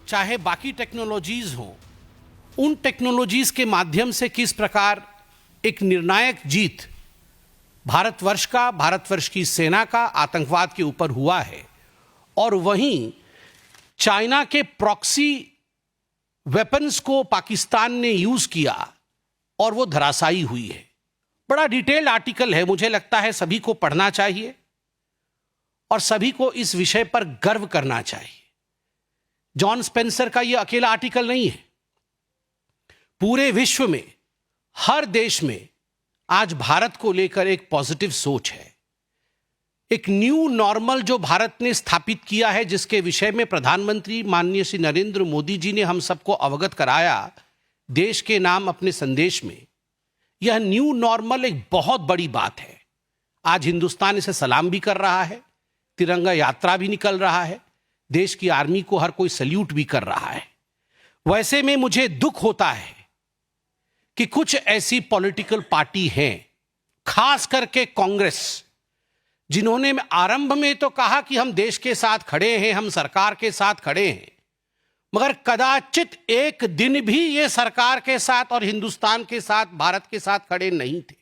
चाहे बाकी टेक्नोलॉजीज हों, उन टेक्नोलॉजीज के माध्यम से किस प्रकार एक निर्णायक जीत भारतवर्ष की सेना का आतंकवाद के ऊपर हुआ है, और वहीं चाइना के प्रॉक्सी वेपन्स को पाकिस्तान ने यूज किया और वो धराशायी हुई है। बड़ा डिटेल्ड आर्टिकल है, मुझे लगता है सभी को पढ़ना चाहिए और सभी को इस विषय पर गर्व करना चाहिए। जॉन स्पेंसर का यह अकेला आर्टिकल नहीं है, पूरे विश्व में हर देश में आज भारत को लेकर एक पॉजिटिव सोच है। एक न्यू नॉर्मल जो भारत ने स्थापित किया है, जिसके विषय में प्रधानमंत्री माननीय श्री नरेंद्र मोदी जी ने हम सबको अवगत कराया देश के नाम अपने संदेश में। यह न्यू नॉर्मल एक बहुत बड़ी बात है। आज हिंदुस्तान इसे सलाम भी कर रहा है, तिरंगा यात्रा भी निकल रहा है, देश की आर्मी को हर कोई सल्यूट भी कर रहा है। वैसे में मुझे दुख होता है कि कुछ ऐसी पॉलिटिकल पार्टी हैं, खास करके कांग्रेस, जिन्होंने आरंभ में तो कहा कि हम देश के साथ खड़े हैं, हम सरकार के साथ खड़े हैं, मगर कदाचित एक दिन भी ये सरकार के साथ और हिंदुस्तान के साथ, भारत के साथ खड़े नहीं थे।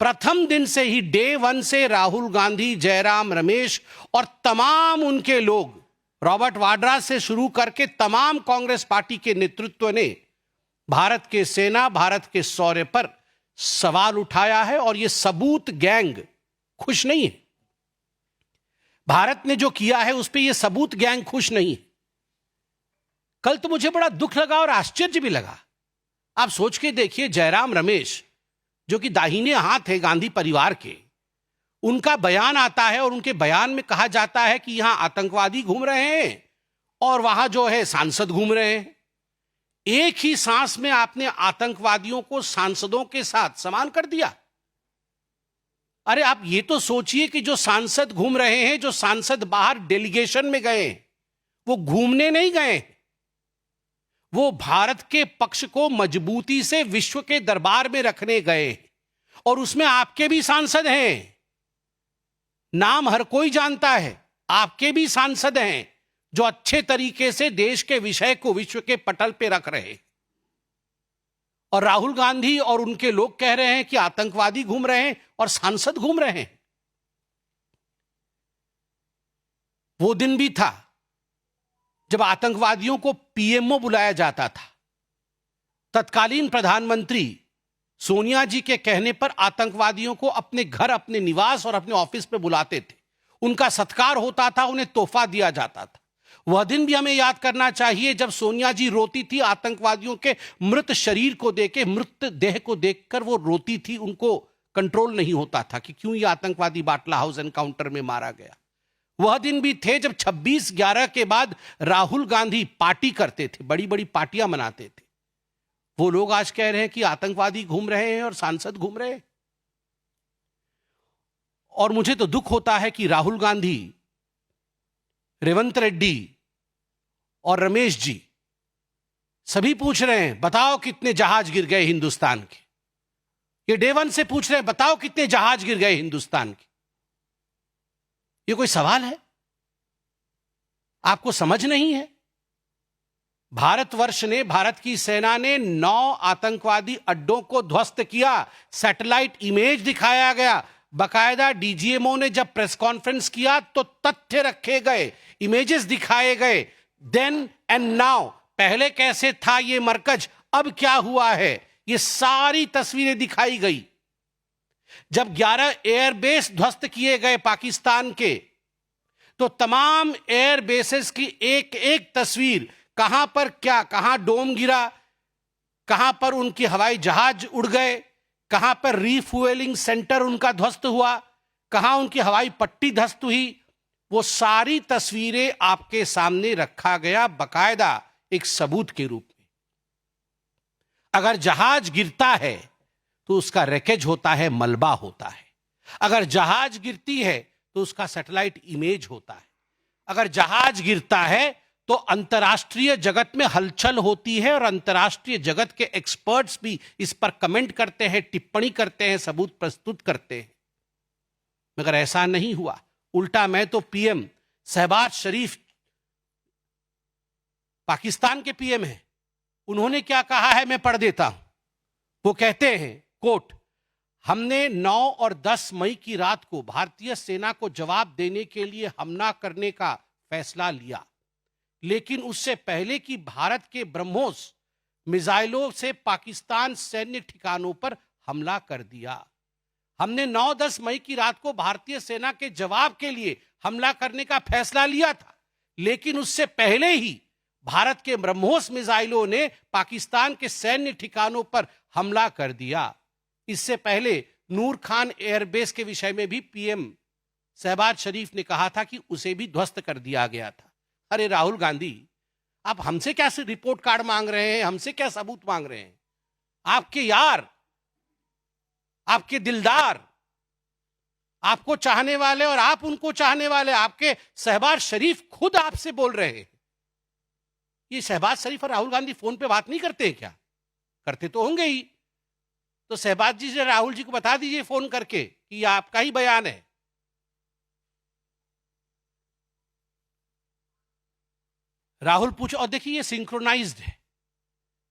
प्रथम दिन से ही, डे वन से राहुल गांधी, जयराम रमेश और तमाम उनके लोग, रॉबर्ट वाड्रा से शुरू करके तमाम कांग्रेस पार्टी के नेतृत्व ने भारत के सेना, भारत के शौर्य पर सवाल उठाया है। और यह सबूत गैंग खुश नहीं है। भारत ने जो किया है उस पर यह सबूत गैंग खुश नहीं है। कल तो मुझे बड़ा दुख लगा और आश्चर्य भी लगा। आप सोच के देखिए, जयराम रमेश जो कि दाहिने हाथ है गांधी परिवार के, उनका बयान आता है और उनके बयान में कहा जाता है कि यहां आतंकवादी घूम रहे हैं और वहां जो है सांसद घूम रहे हैं। एक ही सांस में आपने आतंकवादियों को सांसदों के साथ समान कर दिया। अरे आप ये तो सोचिए कि जो सांसद घूम रहे हैं, जो सांसद बाहर डेलीगेशन में गए, वो घूमने नहीं गए, वो भारत के पक्ष को मजबूती से विश्व के दरबार में रखने गए। और उसमें आपके भी सांसद हैं, नाम हर कोई जानता है, आपके भी सांसद हैं जो अच्छे तरीके से देश के विषय को विश्व के पटल पे रख रहे हैं। और राहुल गांधी और उनके लोग कह रहे हैं कि आतंकवादी घूम रहे हैं और सांसद घूम रहे हैं। वो दिन भी था जब आतंकवादियों को पीएमओ बुलाया जाता था। तत्कालीन प्रधानमंत्री सोनिया जी के कहने पर आतंकवादियों को अपने घर, अपने निवास और अपने ऑफिस पे बुलाते थे। उनका सत्कार होता था, उन्हें तोहफा दिया जाता था। वह दिन भी हमें याद करना चाहिए जब सोनिया जी रोती थी, आतंकवादियों के मृत शरीर को देखे, मृत देह को देखकर वो रोती थी। उनको कंट्रोल नहीं होता था कि क्यों ये आतंकवादी बाटला हाउस एनकाउंटर में मारा गया। वह दिन भी थे जब 26/11 के बाद राहुल गांधी पार्टी करते थे, बड़ी बड़ी पार्टियां मनाते थे। वो लोग आज कह रहे हैं कि आतंकवादी घूम रहे हैं और सांसद घूम रहे हैं। और मुझे तो दुख होता है कि राहुल गांधी, रेवंत रेड्डी और रमेश जी सभी पूछ रहे हैं बताओ कितने जहाज गिर गए हिंदुस्तान के। ये डे वन से पूछ रहे हैं बताओ कितने जहाज गिर गए हिंदुस्तान के। ये कोई सवाल है? आपको समझ नहीं है? भारतवर्ष ने, भारत की सेना ने 9 आतंकवादी अड्डों को ध्वस्त किया। सैटेलाइट इमेज दिखाया गया। बकायदा डीजीएमओ ने जब प्रेस कॉन्फ्रेंस किया तो तथ्य रखे गए, इमेजेस दिखाए गए। देन एंड नाउ, पहले कैसे था ये मरकज, अब क्या हुआ है, ये सारी तस्वीरें दिखाई गई। जब 11 एयरबेस ध्वस्त किए गए पाकिस्तान के, तो तमाम एयरबेसेस की एक एक तस्वीर, कहां पर क्या, कहां डोम गिरा, कहां पर उनके हवाई जहाज उड़ गए, कहां पर रीफ्यूएलिंग सेंटर उनका ध्वस्त हुआ, कहां उनकी हवाई पट्टी ध्वस्त हुई, वो सारी तस्वीरें आपके सामने रखा गया, बकायदा एक सबूत के रूप में। अगर जहाज गिरता है तो उसका रैकेज होता है, मलबा होता है। अगर जहाज गिरती है तो उसका सैटेलाइट इमेज होता है। अगर जहाज गिरता है तो अंतर्राष्ट्रीय जगत में हलचल होती है और अंतर्राष्ट्रीय जगत के एक्सपर्ट्स भी इस पर कमेंट करते हैं, टिप्पणी करते हैं, सबूत प्रस्तुत करते हैं। मगर ऐसा नहीं हुआ। उल्टा मैं तो पीएम शहबाज शरीफ पाकिस्तान के पीएम हैं, उन्होंने क्या कहा है मैं पढ़ देता हूं। वो कहते हैं, कोट, हमने 9 और 10 मई की रात को भारतीय सेना को जवाब देने के लिए हमला करने का फैसला लिया, लेकिन उससे पहले कि भारत के ब्रह्मोस मिसाइलों से पाकिस्तान सैन्य ठिकानों पर हमला कर दिया। हमने 9-10 मई की रात को भारतीय सेना के जवाब के लिए हमला करने का फैसला लिया था, लेकिन उससे पहले ही भारत के ब्रह्मोस मिसाइलों ने पाकिस्तान के सैन्य ठिकानों पर हमला कर दिया। इससे पहले नूर खान एयरबेस के विषय में भी पीएम शहबाज शरीफ ने कहा था कि उसे भी ध्वस्त कर दिया गया था। अरे राहुल गांधी, आप हमसे क्या रिपोर्ट कार्ड मांग रहे हैं, हमसे क्या सबूत मांग रहे हैं? आपके यार, आपके दिलदार, आपको चाहने वाले और आप उनको चाहने वाले, आपके शहबाज शरीफ खुद आपसे बोल रहे हैं। ये शहबाज शरीफ और राहुल गांधी फोन पे बात नहीं करते हैं क्या? करते तो होंगे ही। तो शहबाज जी से राहुल जी को बता दीजिए फोन करके कि यह आपका ही बयान है। राहुल पूछो, और देखिए ये सिंक्रोनाइज्ड है,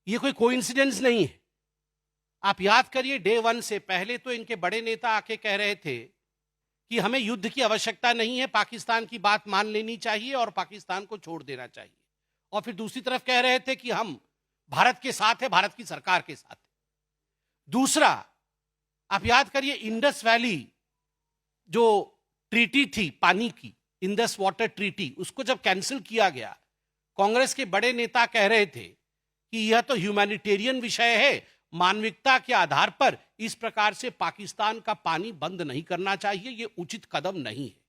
ये कोई कोइंसिडेंस नहीं है। आप याद करिए, डे 1 से पहले तो इनके बड़े नेता आके कह रहे थे कि हमें युद्ध की आवश्यकता नहीं है, पाकिस्तान की बात मान लेनी चाहिए और पाकिस्तान को छोड़ देना चाहिए। और फिर दूसरी तरफ कह रहे थे कि हम भारत के साथ है, भारत की सरकार के साथ है। दूसरा, आप याद करिए, इंडस वैली जो ट्रीटी थी पानी की, इंडस वाटर ट्रीटी, उसको जब कैंसिल किया गया, कांग्रेस के बड़े नेता कह रहे थे कि यह तो ह्यूमैनिटेरियन विषय है, मानविकता के आधार पर इस प्रकार से पाकिस्तान का पानी बंद नहीं करना चाहिए, यह उचित कदम नहीं है।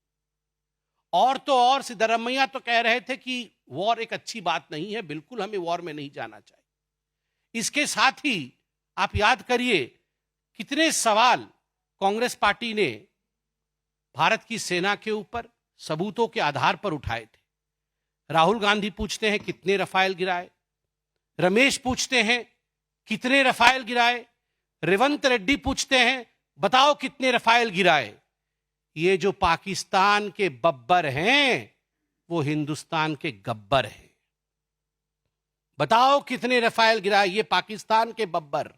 और तो और सिद्धरमैया तो कह रहे थे कि वॉर एक अच्छी बात नहीं है, बिल्कुल हमें वॉर में नहीं जाना चाहिए। इसके साथ ही आप याद करिए कितने सवाल कांग्रेस पार्टी ने भारत की सेना के ऊपर सबूतों के आधार पर उठाए थे। राहुल गांधी पूछते हैं कितने रफाल गिराए, रमेश पूछते हैं कितने रफाल गिराए, रेवंत रेड्डी पूछते हैं बताओ कितने रफाल गिराए। ये जो पाकिस्तान के बब्बर हैं वो हिंदुस्तान के गब्बर हैं। बताओ कितने रफाल गिराए, ये पाकिस्तान के बब्बर,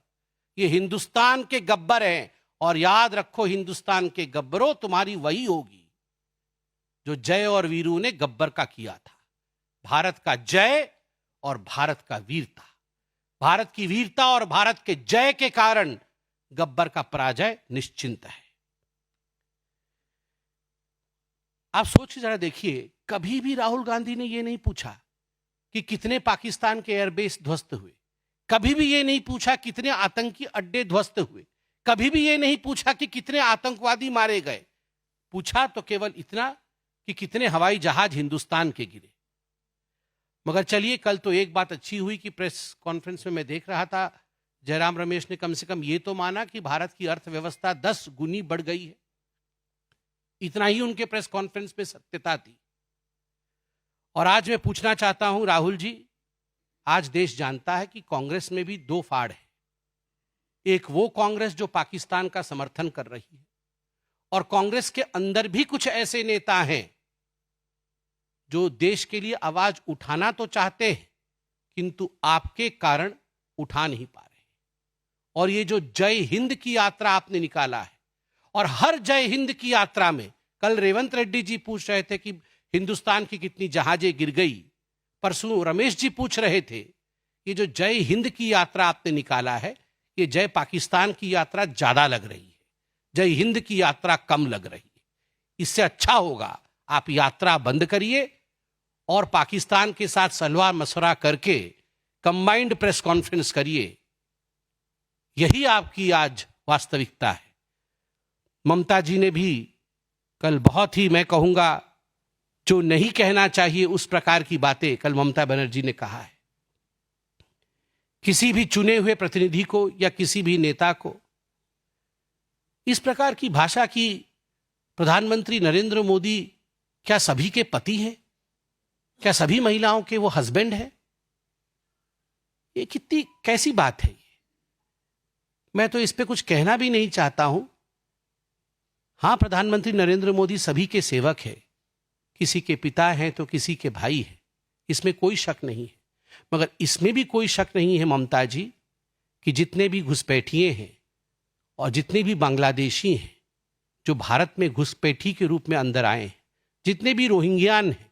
ये हिंदुस्तान के गब्बर हैं। और याद रखो, हिंदुस्तान के गब्बरों, तुम्हारी वही होगी जो जय और वीरू ने गब्बर का किया था। भारत का जय और भारत का वीरता, भारत की वीरता और भारत के जय के कारण गब्बर का पराजय निश्चिंत है। आप सोच के जरा देखिए, कभी भी राहुल गांधी ने यह नहीं पूछा कि कितने पाकिस्तान के एयरबेस ध्वस्त हुए, कभी भी यह नहीं पूछा कितने आतंकी अड्डे ध्वस्त हुए, कभी भी यह नहीं पूछा कि कितने आतंकवादी मारे गए। पूछा तो केवल इतना कि कितने हवाई जहाज हिंदुस्तान के गिरे। मगर चलिए, कल तो एक बात अच्छी हुई कि प्रेस कॉन्फ्रेंस में मैं देख रहा था, जयराम रमेश ने कम से कम ये तो माना कि भारत की अर्थव्यवस्था 10 गुनी बढ़ गई है। इतना ही उनके प्रेस कॉन्फ्रेंस में सत्यता थी। और आज मैं पूछना चाहता हूं राहुल जी, आज देश जानता है कि कांग्रेस में भी दो फाड़ है। एक वो कांग्रेस जो पाकिस्तान का समर्थन कर रही है, और कांग्रेस के अंदर भी कुछ ऐसे नेता हैं जो देश के लिए आवाज उठाना तो चाहते हैं किंतु आपके कारण उठा नहीं पा रहे। और ये जो जय हिंद की यात्रा आपने निकाला है, और हर जय हिंद की यात्रा में, कल रेवंत रेड्डी जी पूछ रहे थे कि हिंदुस्तान की कितनी जहाजें गिर गई, परसों रमेश जी पूछ रहे थे, ये जो जय हिंद की यात्रा आपने निकाला है, ये जय पाकिस्तान की यात्रा ज्यादा लग रही है, जय हिंद की यात्रा कम लग रही है। इससे अच्छा होगा आप यात्रा बंद करिए और पाकिस्तान के साथ सलाह मशवरा करके कंबाइंड प्रेस कॉन्फ्रेंस करिए। यही आपकी आज वास्तविकता है। ममता जी ने भी कल बहुत ही, मैं कहूंगा, जो नहीं कहना चाहिए उस प्रकार की बातें कल ममता बनर्जी ने कहा है। किसी भी चुने हुए प्रतिनिधि को या किसी भी नेता को इस प्रकार की भाषा की, प्रधानमंत्री नरेंद्र मोदी क्या सभी के पति हैं? क्या सभी महिलाओं के वो हस्बैंड हैं? ये कितनी कैसी बात है ये? मैं तो इस पे कुछ कहना भी नहीं चाहता हूं। हां, प्रधानमंत्री नरेंद्र मोदी सभी के सेवक है, किसी के पिता हैं तो किसी के भाई हैं, इसमें कोई शक नहीं है। मगर इसमें भी कोई शक नहीं है ममता जी कि जितने भी घुसपैठिए हैं और जितने भी बांग्लादेशी हैं जो भारत में घुसपैठी के रूप में अंदर आए हैं, जितने भी रोहिंग्यान हैं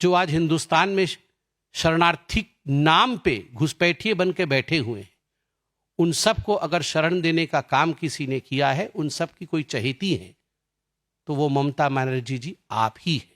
जो आज हिंदुस्तान में शरणार्थी नाम पे घुसपैठिए बन के बैठे हुए हैं, उन सब को अगर शरण देने का काम किसी ने किया है, उन सब की कोई चहेती है, तो वो ममता बनर्जी जी आप ही हैं।